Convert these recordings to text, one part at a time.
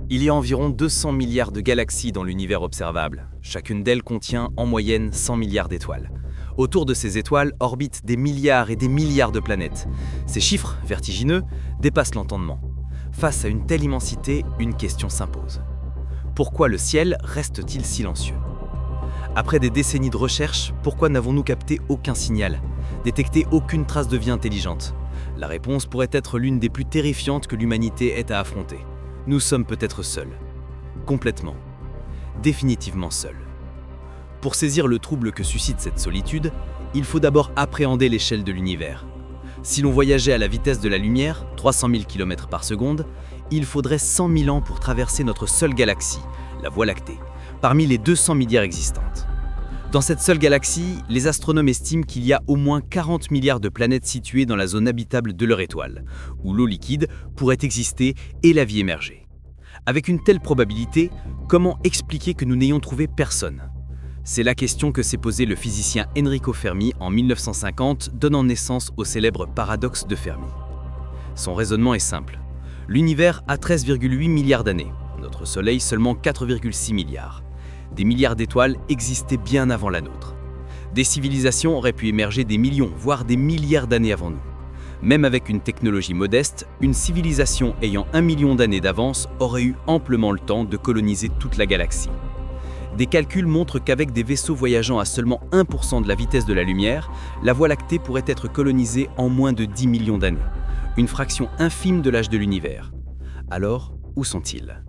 Il y a environ 200 milliards de galaxies dans l'univers observable. Chacune d'elles contient en moyenne 100 milliards d'étoiles. Autour de ces étoiles orbitent des milliards et des milliards de planètes. Ces chiffres, vertigineux, dépassent l'entendement. Face à une telle immensité, une question s'impose. Pourquoi le ciel reste-t-il silencieux? Après des décennies de recherche, pourquoi n'avons-nous capté aucun signal, détecté aucune trace de vie intelligente? La réponse pourrait être l'une des plus terrifiantes que l'humanité ait à affronter. Nous sommes peut-être seuls. Complètement. Définitivement seuls. Pour saisir le trouble que suscite cette solitude, il faut d'abord appréhender l'échelle de l'univers. Si l'on voyageait à la vitesse de la lumière, 300 000 km par seconde, il faudrait 100 000 ans pour traverser notre seule galaxie, la Voie lactée, parmi les 200 milliards existantes. Dans cette seule galaxie, les astronomes estiment qu'il y a au moins 40 milliards de planètes situées dans la zone habitable de leur étoile, où l'eau liquide pourrait exister et la vie émerger. Avec une telle probabilité, comment expliquer que nous n'ayons trouvé personne? C'est la question que s'est posée le physicien Enrico Fermi en 1950, donnant naissance au célèbre paradoxe de Fermi. Son raisonnement est simple. L'univers a 13,8 milliards d'années, notre Soleil seulement 4,6 milliards. Des milliards d'étoiles existaient bien avant la nôtre. Des civilisations auraient pu émerger des millions, voire des milliards d'années avant nous. Même avec une technologie modeste, une civilisation ayant 1 million d'années d'avance aurait eu amplement le temps de coloniser toute la galaxie. Des calculs montrent qu'avec des vaisseaux voyageant à seulement 1% de la vitesse de la lumière, la Voie lactée pourrait être colonisée en moins de 10 millions d'années, une fraction infime de l'âge de l'univers. Alors, où sont-ils?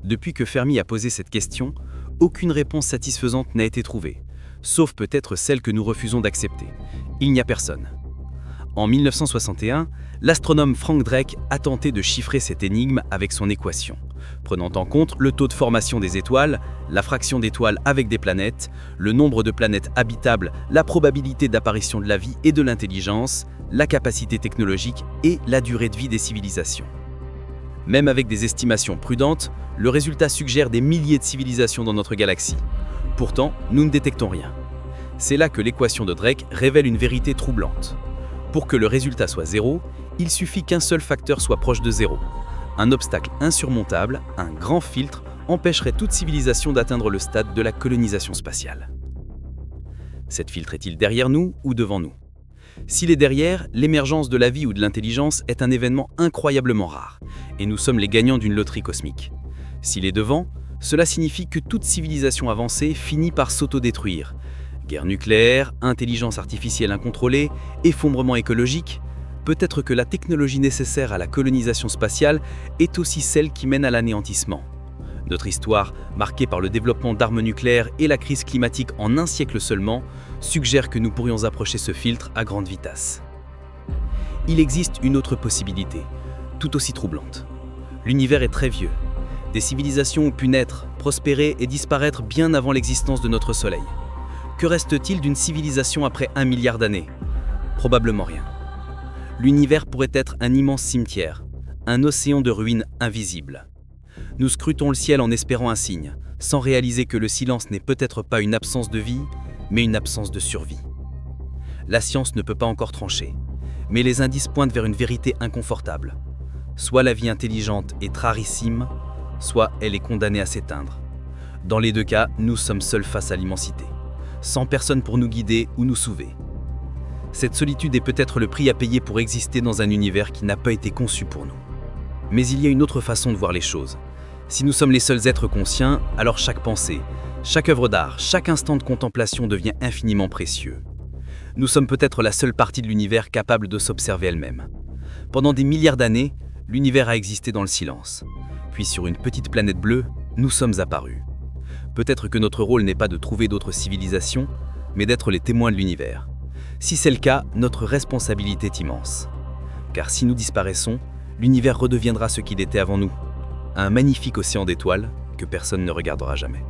Depuis que Fermi a posé cette question, aucune réponse satisfaisante n'a été trouvée, sauf peut-être celle que nous refusons d'accepter. Il n'y a personne. En 1961, l'astronome Frank Drake a tenté de chiffrer cette énigme avec son équation, prenant en compte le taux de formation des étoiles, la fraction d'étoiles avec des planètes, le nombre de planètes habitables, la probabilité d'apparition de la vie et de l'intelligence, la capacité technologique et la durée de vie des civilisations. Même avec des estimations prudentes, le résultat suggère des milliers de civilisations dans notre galaxie. Pourtant, nous ne détectons rien. C'est là que l'équation de Drake révèle une vérité troublante. Pour que le résultat soit zéro, il suffit qu'un seul facteur soit proche de zéro. Un obstacle insurmontable, un grand filtre, empêcherait toute civilisation d'atteindre le stade de la colonisation spatiale. Cet filtre est-il derrière nous ou devant nous? S'il est derrière, l'émergence de la vie ou de l'intelligence est un événement incroyablement rare, et nous sommes les gagnants d'une loterie cosmique. S'il est devant, cela signifie que toute civilisation avancée finit par s'autodétruire. Guerre nucléaire, intelligence artificielle incontrôlée, effondrement écologique, peut-être que la technologie nécessaire à la colonisation spatiale est aussi celle qui mène à l'anéantissement. Notre histoire, marquée par le développement d'armes nucléaires et la crise climatique en un siècle seulement, suggère que nous pourrions approcher ce filtre à grande vitesse. Il existe une autre possibilité, tout aussi troublante. L'univers est très vieux. Des civilisations ont pu naître, prospérer et disparaître bien avant l'existence de notre Soleil. Que reste-t-il d'une civilisation après 1 milliard d'années? Probablement rien. L'univers pourrait être un immense cimetière, un océan de ruines invisibles. Nous scrutons le ciel en espérant un signe, sans réaliser que le silence n'est peut-être pas une absence de vie, mais une absence de survie. La science ne peut pas encore trancher, mais les indices pointent vers une vérité inconfortable. Soit la vie intelligente est rarissime, soit elle est condamnée à s'éteindre. Dans les deux cas, nous sommes seuls face à l'immensité, sans personne pour nous guider ou nous sauver. Cette solitude est peut-être le prix à payer pour exister dans un univers qui n'a pas été conçu pour nous. Mais il y a une autre façon de voir les choses. Si nous sommes les seuls êtres conscients, alors chaque pensée, chaque œuvre d'art, chaque instant de contemplation devient infiniment précieux. Nous sommes peut-être la seule partie de l'univers capable de s'observer elle-même. Pendant des milliards d'années, l'univers a existé dans le silence. Puis sur une petite planète bleue, nous sommes apparus. Peut-être que notre rôle n'est pas de trouver d'autres civilisations, mais d'être les témoins de l'univers. Si c'est le cas, notre responsabilité est immense. Car si nous disparaissons, l'univers redeviendra ce qu'il était avant nous. Un magnifique océan d'étoiles que personne ne regardera jamais.